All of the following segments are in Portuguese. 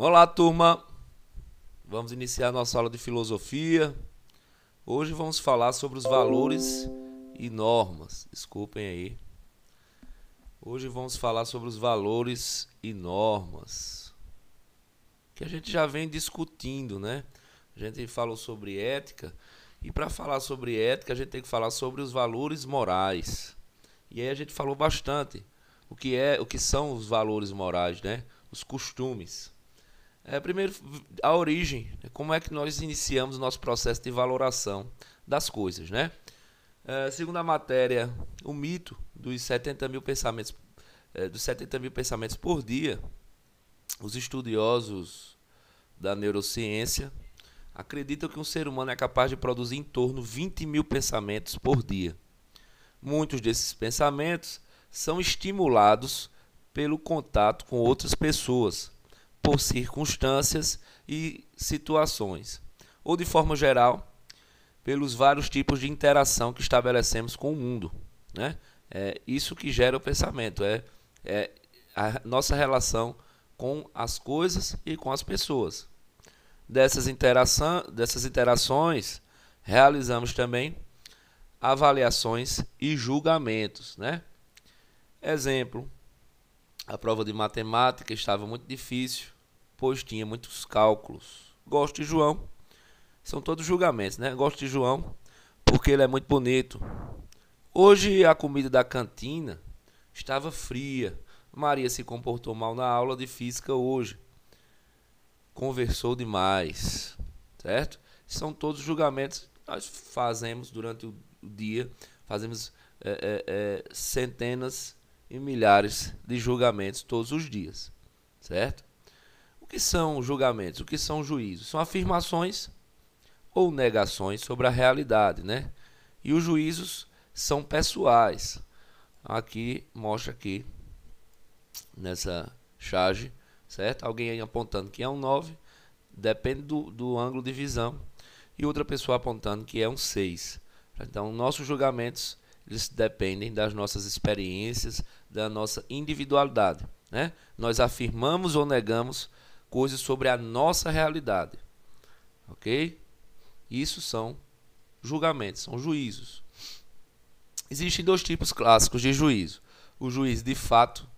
Olá, turma! Vamos iniciar nossa aula de filosofia. Hoje vamos falar sobre os valores e normas. Desculpem aí. Hoje vamos falar sobre os valores e normas, que a gente já vem discutindo, né? A gente falou sobre ética, e para falar sobre ética, a gente tem que falar sobre os valores morais. E aí a gente falou bastante o que são os valores morais, né? Os costumes. Primeiro, a origem, como é que nós iniciamos o nosso processo de valoração das coisas, né? Segundo a matéria, o mito dos 70 mil pensamentos por dia, os estudiosos da neurociência acreditam que um ser humano é capaz de produzir em torno de 20 mil pensamentos por dia. Muitos desses pensamentos são estimulados pelo contato com outras pessoas, por circunstâncias e situações, ou de forma geral, pelos vários tipos de interação que estabelecemos com o mundo, né? É isso que gera o pensamento, é a nossa relação com as coisas e com as pessoas. Dessas interações, realizamos também avaliações e julgamentos, né? Exemplo, a prova de matemática estava muito difícil, pois tinha muitos cálculos. Gosto de João, são todos julgamentos, né? Gosto de João porque ele é muito bonito. Hoje a comida da cantina estava fria. Maria se comportou mal na aula de física hoje. Conversou demais, certo? São todos julgamentos que nós fazemos durante o dia. Fazemos centenas e milhares de julgamentos todos os dias, certo? O que são julgamentos? O que são juízos? São afirmações ou negações sobre a realidade, né? E os juízos são pessoais. Aqui mostra aqui nessa charge, certo? Alguém aí apontando que é um 9, depende do ângulo de visão, e outra pessoa apontando que é um 6. Então, nossos julgamentos eles dependem das nossas experiências, da nossa individualidade, né? Nós afirmamos ou negamos coisas sobre a nossa realidade, ok? Isso são julgamentos, são juízos. Existem dois tipos clássicos de juízo: o juízo de fato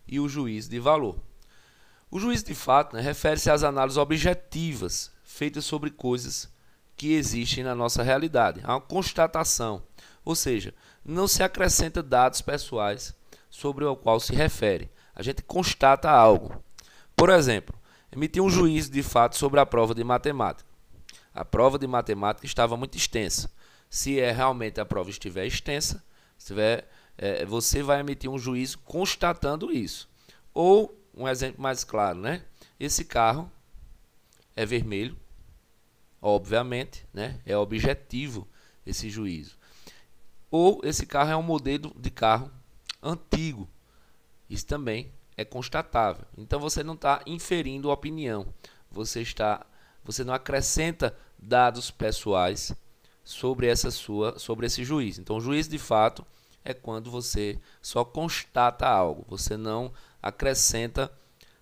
e o juízo de valor. O juízo de fato, né, refere-se às análises objetivas feitas sobre coisas que existem na nossa realidade. É uma constatação, ou seja, não se acrescenta dados pessoais sobre o qual se refere. A gente constata algo. Por exemplo, emitir um juízo de fato sobre a prova de matemática. A prova de matemática estava muito extensa. Se realmente a prova estiver extensa, você vai emitir um juízo constatando isso. Ou, um exemplo mais claro, né? Esse carro é vermelho, obviamente, né? É objetivo esse juízo. Ou esse carro é um modelo de carro antigo. Isso também é constatável. Então você não está inferindo opinião. Você não acrescenta dados pessoais sobre esse juízo. Então, o juízo de fato é quando você só constata algo. Você não acrescenta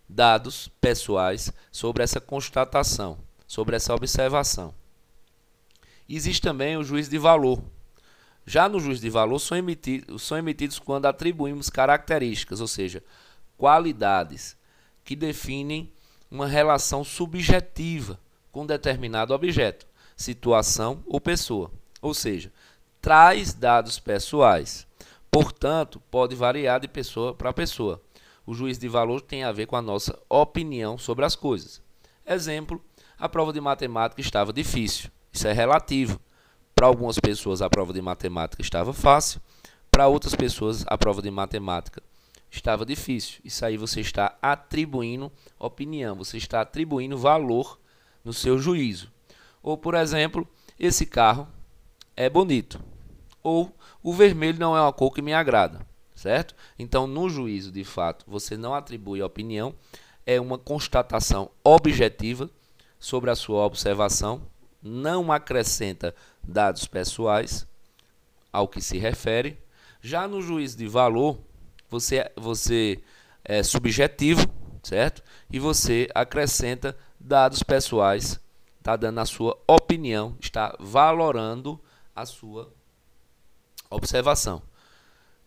dados pessoais sobre essa constatação, sobre essa observação. Existe também o juízo de valor. Já no juízo de valor são emitidos quando atribuímos características, ou seja, qualidades que definem uma relação subjetiva com determinado objeto, situação ou pessoa. Ou seja, traz dados pessoais. Portanto, pode variar de pessoa para pessoa. O juízo de valor tem a ver com a nossa opinião sobre as coisas. Exemplo, a prova de matemática estava difícil. Isso é relativo. Para algumas pessoas a prova de matemática estava fácil, para outras pessoas a prova de matemática estava difícil. Isso aí você está atribuindo opinião, você está atribuindo valor no seu juízo. Ou, por exemplo, esse carro é bonito. Ou o vermelho não é uma cor que me agrada, certo? Então, no juízo de fato, você não atribui opinião, é uma constatação objetiva sobre a sua observação, não acrescenta dados pessoais ao que se refere. Já no juízo de valor, você é subjetivo, certo? E você acrescenta dados pessoais, está dando a sua opinião, está valorando a sua observação.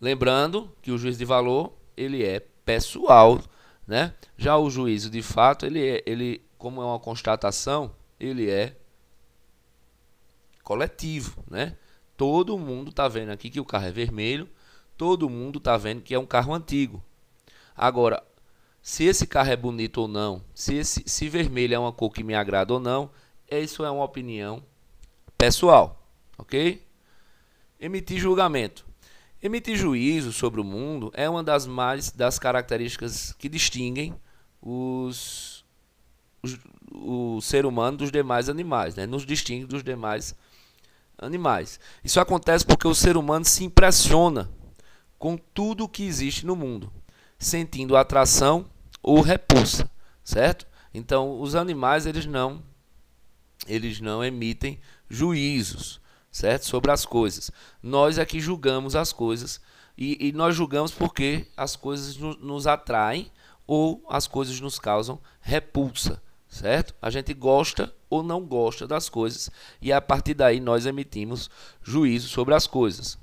Lembrando que o juízo de valor, ele é pessoal, né? Já o juízo de fato, ele como é uma constatação, ele é coletivo, né? Todo mundo está vendo aqui que o carro é vermelho, todo mundo está vendo que é um carro antigo. Agora, se esse carro é bonito ou não, se vermelho é uma cor que me agrada ou não, isso é uma opinião pessoal, ok? Emitir julgamento. Emitir juízo sobre o mundo é uma das características que distinguem o ser humano dos demais animais, né? Nos distingue dos demais animais. Isso acontece porque o ser humano se impressiona com tudo o que existe no mundo, sentindo atração ou repulsa, certo? Então, os animais eles não emitem juízos, certo? Sobre as coisas. Nós é que julgamos as coisas e nós julgamos porque as coisas nos atraem ou as coisas nos causam repulsa, certo? A gente gosta ou não gosta das coisas e a partir daí nós emitimos juízo sobre as coisas.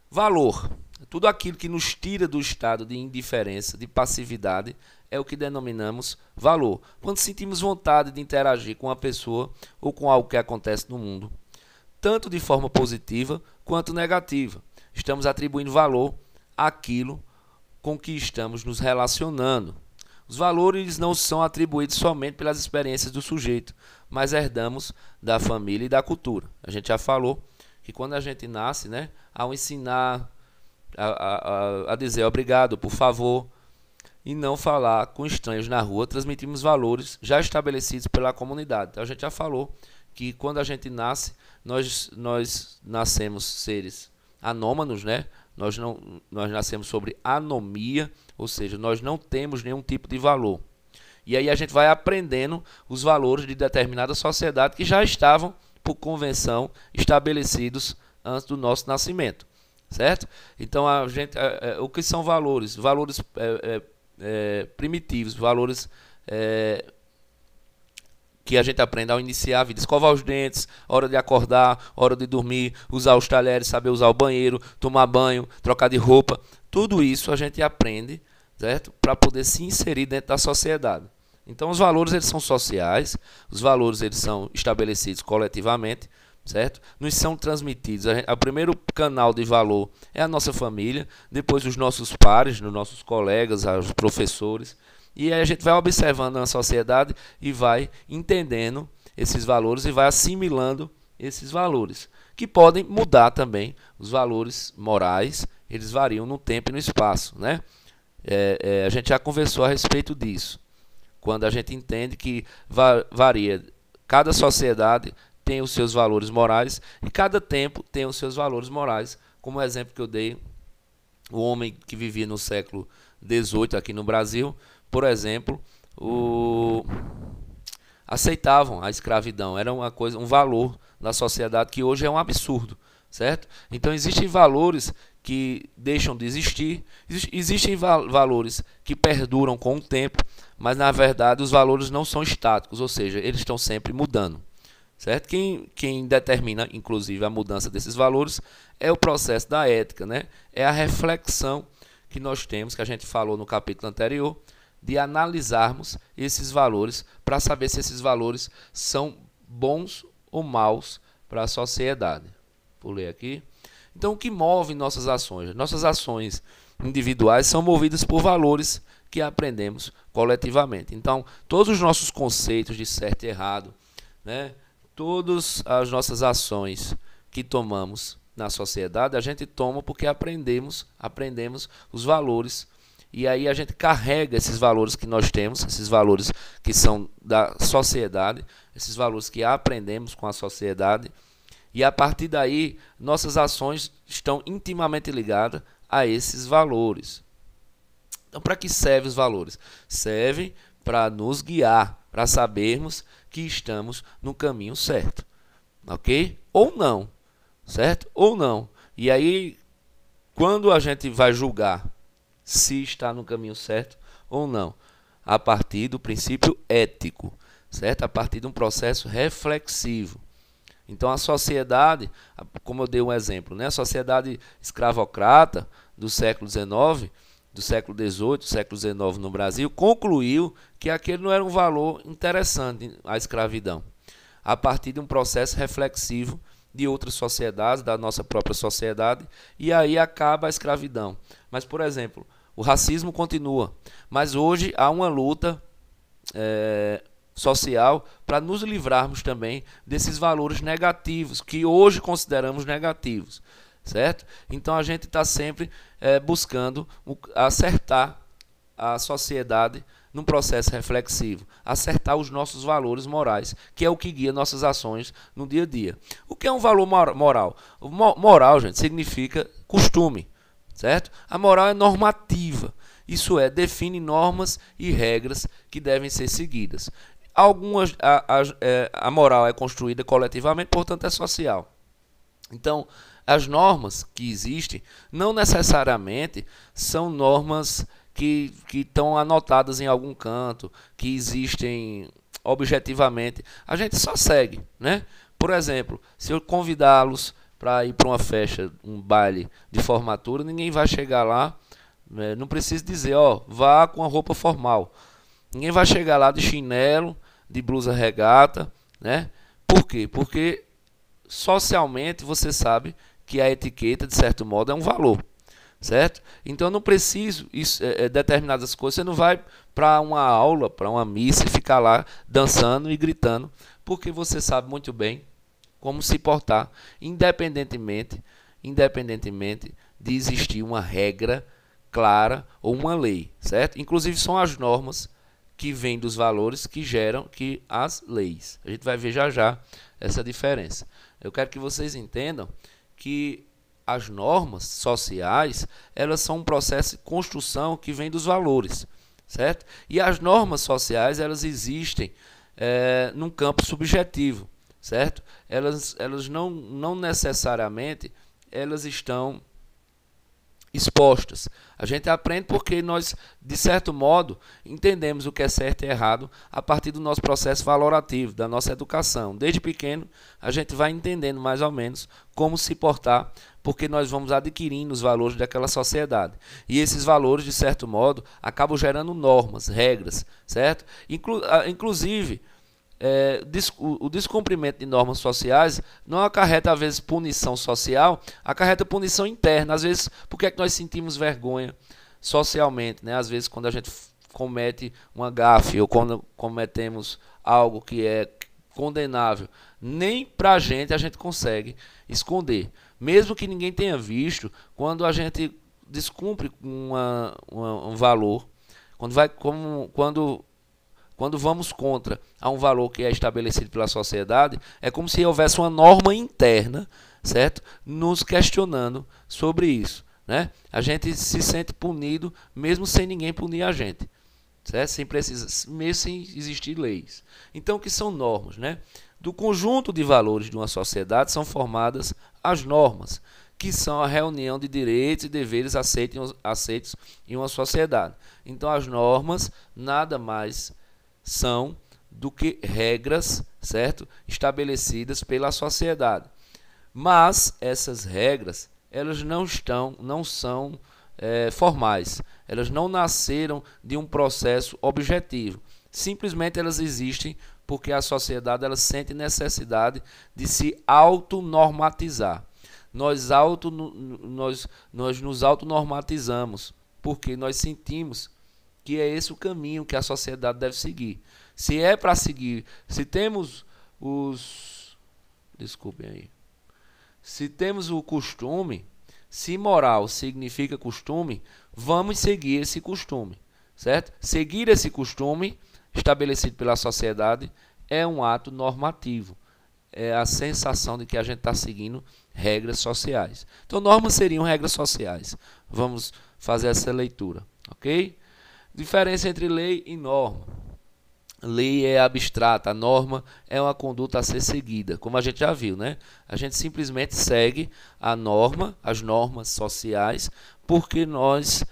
Valor. Tudo aquilo que nos tira do estado de indiferença, de passividade, é o que denominamos valor. Quando sentimos vontade de interagir com uma pessoa ou com algo que acontece no mundo, tanto de forma positiva quanto negativa, estamos atribuindo valor àquilo com que estamos nos relacionando. Os valores não são atribuídos somente pelas experiências do sujeito, mas herdamos da família e da cultura. A gente já falou que quando a gente nasce, né, ao ensinar a dizer obrigado, por favor, e não falar com estranhos na rua, transmitimos valores já estabelecidos pela comunidade. Então a gente já falou que quando a gente nasce, nós nascemos seres anômanos, né? Nós nascemos sobre anomia, ou seja, nós não temos nenhum tipo de valor. E aí a gente vai aprendendo os valores de determinada sociedade que já estavam, por convenção, estabelecidos antes do nosso nascimento, certo? Então o que são valores? Valores primitivos, valores que a gente aprende ao iniciar a vida. Escovar os dentes, hora de acordar, hora de dormir, usar os talheres, saber usar o banheiro, tomar banho, trocar de roupa. Tudo isso a gente aprende, certo? Para poder se inserir dentro da sociedade. Então os valores eles são sociais, os valores eles são estabelecidos coletivamente, certo? Nos são transmitidos. O primeiro canal de valor é a nossa família, depois os nossos pares, os nossos colegas, os professores. E aí a gente vai observando na sociedade e vai entendendo esses valores e vai assimilando esses valores, que podem mudar também. Os valores morais, eles variam no tempo e no espaço, né? A gente já conversou a respeito disso. Quando a gente entende que varia, cada sociedade tem os seus valores morais e cada tempo tem os seus valores morais. Como o exemplo que eu dei, o homem que vivia no século XVIII aqui no Brasil, por exemplo, aceitavam a escravidão, era uma coisa, um valor da sociedade que hoje é um absurdo, certo? Então existem valores que deixam de existir, existem valores que perduram com o tempo, mas na verdade os valores não são estáticos, ou seja, eles estão sempre mudando, certo? Quem determina, inclusive, a mudança desses valores é o processo da ética, né? É a reflexão que nós temos, que a gente falou no capítulo anterior, de analisarmos esses valores para saber se esses valores são bons ou maus para a sociedade. Vou ler aqui. Então, o que move nossas ações? Nossas ações individuais são movidas por valores que aprendemos coletivamente. Então, todos os nossos conceitos de certo e errado, né? Todas as nossas ações que tomamos na sociedade, a gente toma porque aprendemos os valores. E aí a gente carrega esses valores que nós temos, esses valores que são da sociedade, esses valores que aprendemos com a sociedade. E a partir daí, nossas ações estão intimamente ligadas a esses valores. Então, para que servem os valores? Servem para nos guiar, para sabermos que estamos no caminho certo. Ok? Ou não. Certo? Ou não. E aí, quando a gente vai julgar se está no caminho certo ou não, a partir do princípio ético, certo? A partir de um processo reflexivo. Então a sociedade, como eu dei um exemplo, né? A sociedade escravocrata do século XIX, do século XVIII, do século XIX no Brasil, concluiu que aquele não era um valor interessante, a escravidão, a partir de um processo reflexivo de outras sociedades, da nossa própria sociedade, e aí acaba a escravidão. Mas, por exemplo, o racismo continua, mas hoje há uma luta social para nos livrarmos também desses valores negativos, que hoje consideramos negativos, certo? Então a gente está sempre buscando acertar a sociedade num processo reflexivo, acertar os nossos valores morais, que é o que guia nossas ações no dia a dia. O que é um valor moral? Moral, gente, significa costume, certo? A moral é normativa, isso é, define normas e regras que devem ser seguidas. A moral é construída coletivamente, portanto é social. Então, as normas que existem não necessariamente são normas que estão anotadas em algum canto, que existem objetivamente. A gente só segue, né? Por exemplo, se eu convidá-los para ir para uma festa, um baile de formatura, ninguém vai chegar lá, né? Não precisa dizer, ó, vá com a roupa formal. Ninguém vai chegar lá de chinelo, de blusa regata, né? Por quê? Porque socialmente você sabe que a etiqueta, de certo modo, é um valor, certo? Então eu não preciso determinadas coisas. Você não vai para uma aula, para uma missa e ficar lá dançando e gritando, porque você sabe muito bem como se portar, independentemente de existir uma regra clara ou uma lei, certo? Inclusive são as normas que vêm dos valores que geram as leis. A gente vai ver já já essa diferença. Eu quero que vocês entendam que as normas sociais, elas são um processo de construção que vem dos valores, certo? E as normas sociais, elas existem num campo subjetivo, certo? Elas não necessariamente elas estão expostas. A gente aprende porque nós, de certo modo, entendemos o que é certo e errado a partir do nosso processo valorativo, da nossa educação. Desde pequeno, a gente vai entendendo mais ou menos como se portar, porque nós vamos adquirindo os valores daquela sociedade. E esses valores, de certo modo, acabam gerando normas, regras, certo? Inclusive, o descumprimento de normas sociais não acarreta, às vezes, punição social, acarreta punição interna. Às vezes, por que é que nós sentimos vergonha socialmente, né? Às vezes, quando a gente comete uma gafe ou quando cometemos algo que é condenável, nem para a gente consegue esconder. Mesmo que ninguém tenha visto, quando a gente descumpre um valor, quando vamos contra a um valor que é estabelecido pela sociedade, é como se houvesse uma norma interna, certo? Nos questionando sobre isso, né? A gente se sente punido mesmo sem ninguém punir a gente, certo? Mesmo sem existir leis. Então, o que são normas, né? Do conjunto de valores de uma sociedade são formadas as normas, que são a reunião de direitos e deveres aceitos em uma sociedade. Então, as normas nada mais são do que regras, certo? Estabelecidas pela sociedade. Mas essas regras, elas não são formais. Elas não nasceram de um processo objetivo. Simplesmente elas existem porque a sociedade ela sente necessidade de se autonormatizar. Nós nos autonormatizamos porque nós sentimos que é esse o caminho que a sociedade deve seguir. Se é para seguir, se temos se temos o costume, se moral significa costume, vamos seguir esse costume, certo? Seguir esse costume estabelecido pela sociedade é um ato normativo. É a sensação de que a gente está seguindo regras sociais. Então, normas seriam regras sociais. Vamos fazer essa leitura, ok? Diferença entre lei e norma. Lei é abstrata, a norma é uma conduta a ser seguida, como a gente já viu, né? A gente simplesmente segue a norma, as normas sociais, porque nós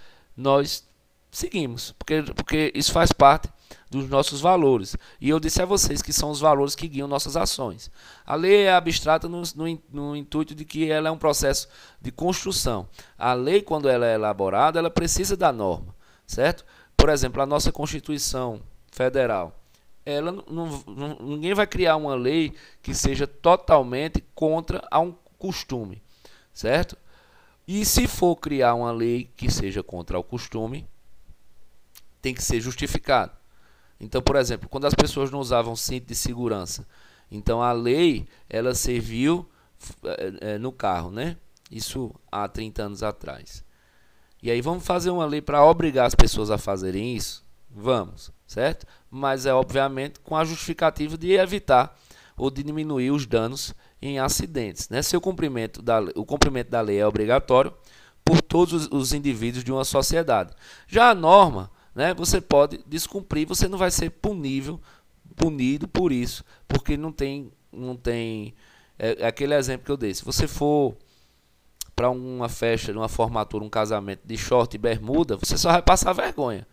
seguimos, porque isso faz parte dos nossos valores. E eu disse a vocês que são os valores que guiam nossas ações. A lei é abstrata no intuito de que ela é um processo de construção. A lei, quando ela é elaborada, ela precisa da norma, certo? Por exemplo, a nossa Constituição Federal, ela ninguém vai criar uma lei que seja totalmente contra a um costume, certo? E se for criar uma lei que seja contra o costume, tem que ser justificado. Então, por exemplo, quando as pessoas não usavam cinto de segurança, então a lei ela serviu no carro, né? Isso há 30 anos atrás. E aí vamos fazer uma lei para obrigar as pessoas a fazerem isso? Vamos, certo? Mas é obviamente com a justificativa de evitar ou de diminuir os danos em acidentes, né? O cumprimento da lei é obrigatório por todos os indivíduos de uma sociedade. Já a norma, né, você pode descumprir, você não vai ser punido por isso, porque não tem aquele exemplo que eu dei. Se você for para uma festa, uma formatura, um casamento de short e bermuda, você só vai passar vergonha.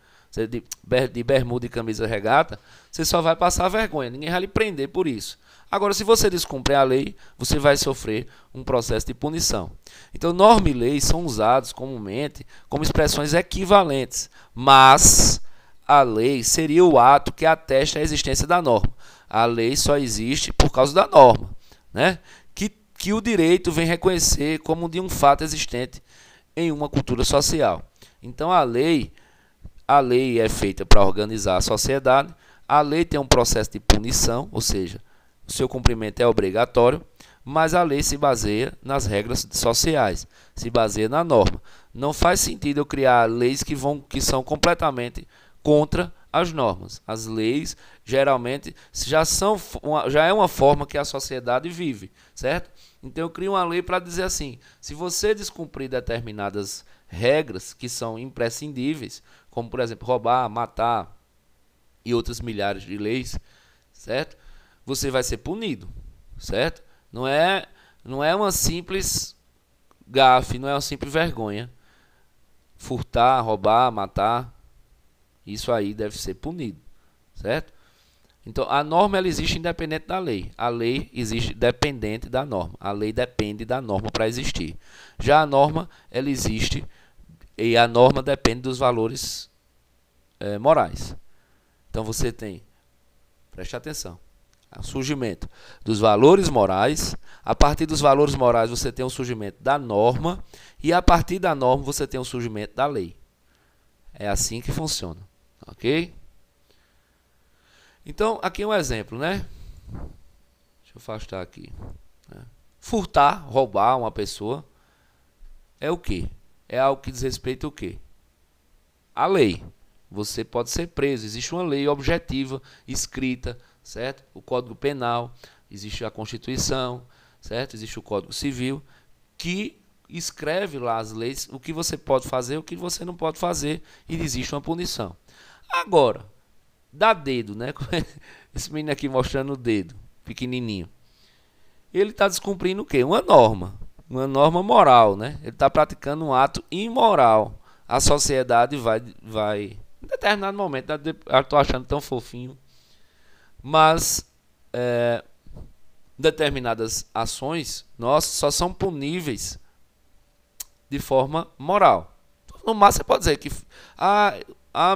De bermuda e camisa regata, você só vai passar vergonha, ninguém vai lhe prender por isso. Agora, se você descumprir a lei, você vai sofrer um processo de punição. Então, norma e lei são usados comumente como expressões equivalentes, mas a lei seria o ato que atesta a existência da norma. A lei só existe por causa da norma, né? Que o direito vem reconhecer como de um fato existente em uma cultura social. Então, a lei é feita para organizar a sociedade, a lei tem um processo de punição, ou seja, o seu cumprimento é obrigatório, mas a lei se baseia nas regras sociais, se baseia na norma. Não faz sentido eu criar leis que são completamente contra as normas. As leis geralmente já é uma forma que a sociedade vive, certo? Então eu crio uma lei para dizer assim, se você descumprir determinadas regras que são imprescindíveis, como por exemplo roubar, matar e outras milhares de leis, certo? Você vai ser punido, certo? Não é uma simples gafe, não é uma simples vergonha. Furtar, roubar, matar, isso aí deve ser punido, certo? Então, a norma ela existe independente da lei. A lei existe dependente da norma. A lei depende da norma para existir. Já a norma, ela existe e a norma depende dos valores morais. Então, você tem, preste atenção, o surgimento dos valores morais. A partir dos valores morais, você tem o surgimento da norma. E a partir da norma, você tem o surgimento da lei. É assim que funciona. Ok? Então, aqui um exemplo, né? Deixa eu afastar aqui. Furtar, roubar uma pessoa é o quê? É algo que diz respeito ao quê? A lei. Você pode ser preso. Existe uma lei objetiva, escrita, certo? O Código Penal, existe a Constituição, certo? Existe o Código Civil, que escreve lá as leis, o que você pode fazer, o que você não pode fazer, e existe uma punição. Agora, dá dedo, né? Esse menino aqui mostrando o dedo, pequenininho. Ele está descumprindo o quê? Uma norma moral, né? Ele está praticando um ato imoral. A sociedade vai em determinado momento, eu estou achando tão fofinho, mas determinadas ações nossas só são puníveis de forma moral. No máximo você pode dizer que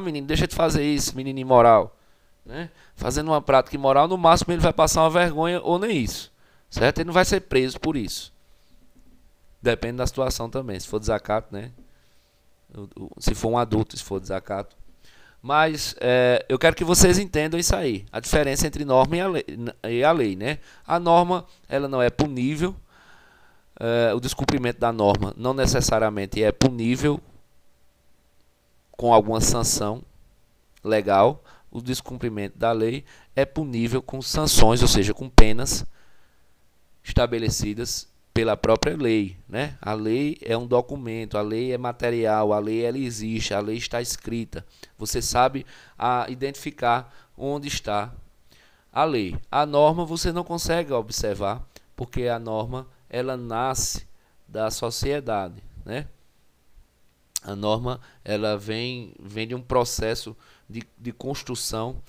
menino, deixa de fazer isso, menino imoral, né? Fazendo uma prática imoral, no máximo ele vai passar uma vergonha ou nem isso, certo? Ele não vai ser preso por isso. Depende da situação também, se for desacato, né? Se for um adulto, se for desacato. Mas eu quero que vocês entendam isso aí, a diferença entre norma e a lei, né? A norma, ela não é punível, o descumprimento da norma não necessariamente é punível com alguma sanção legal. O descumprimento da lei é punível com sanções, ou seja, com penas estabelecidas pela própria lei, né? A lei é um documento, a lei é material, a lei ela existe, a lei está escrita. Você sabe identificar onde está a lei. A norma você não consegue observar, porque a norma ela nasce da sociedade, né? A norma, ela vem de um processo de construção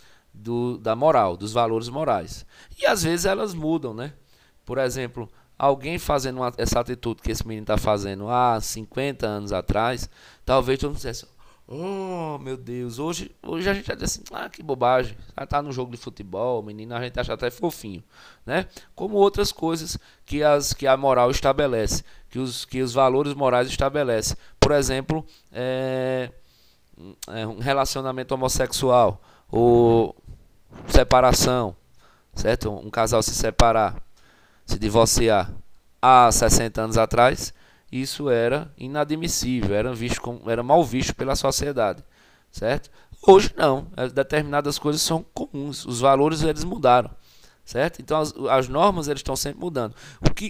da moral, dos valores morais. E às vezes elas mudam, né? Por exemplo, alguém fazendo essa atitude que esse menino está fazendo há 50 anos atrás, talvez todo mundo dissesse: oh, meu Deus, hoje a gente já diz assim: ah, que bobagem, já tá no jogo de futebol, menino, a gente acha até fofinho, né? Como outras coisas que a moral estabelece, que os valores morais estabelecem. Por exemplo, um relacionamento homossexual, ou separação, certo? Um casal se separar, se divorciar há 60 anos atrás, isso era inadmissível, era mal visto pela sociedade, certo? Hoje não, determinadas coisas são comuns, os valores eles mudaram, certo? Então as normas eles estão sempre mudando,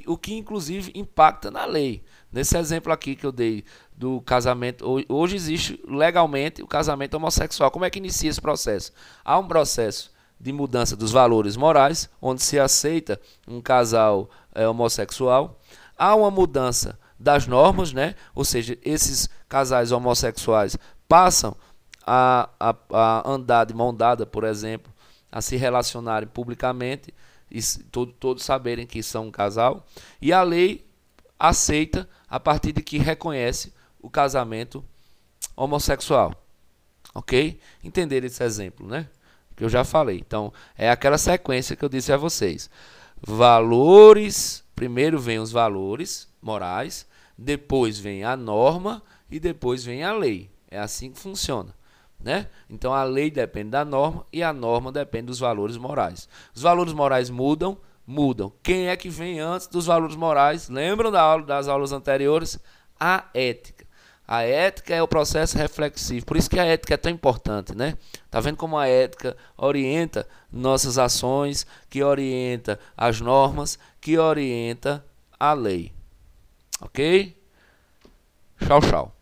o que inclusive impacta na lei. Nesse exemplo aqui que eu dei do casamento, hoje existe legalmente o casamento homossexual. Como é que inicia esse processo? Há um processo de mudança dos valores morais, onde se aceita um casal homossexual. Há uma mudança das normas, né? Ou seja, esses casais homossexuais passam a andar de mão dada, por exemplo, a se relacionarem publicamente, e todos saberem que são um casal. E a lei aceita a partir de que reconhece o casamento homossexual. Ok? Entender esse exemplo, né? Que eu já falei. Então, é aquela sequência que eu disse a vocês. Valores, primeiro vem os valores morais, depois vem a norma e depois vem a lei. É assim que funciona, né? Então, a lei depende da norma e a norma depende dos valores morais. Os valores morais mudam. Quem é que vem antes dos valores morais? Lembram das aulas anteriores? A ética. A ética é o processo reflexivo. Por isso que a ética é tão importante, né? Tá vendo como a ética orienta nossas ações, que orienta as normas, que orienta a lei. Ok? Tchau, tchau.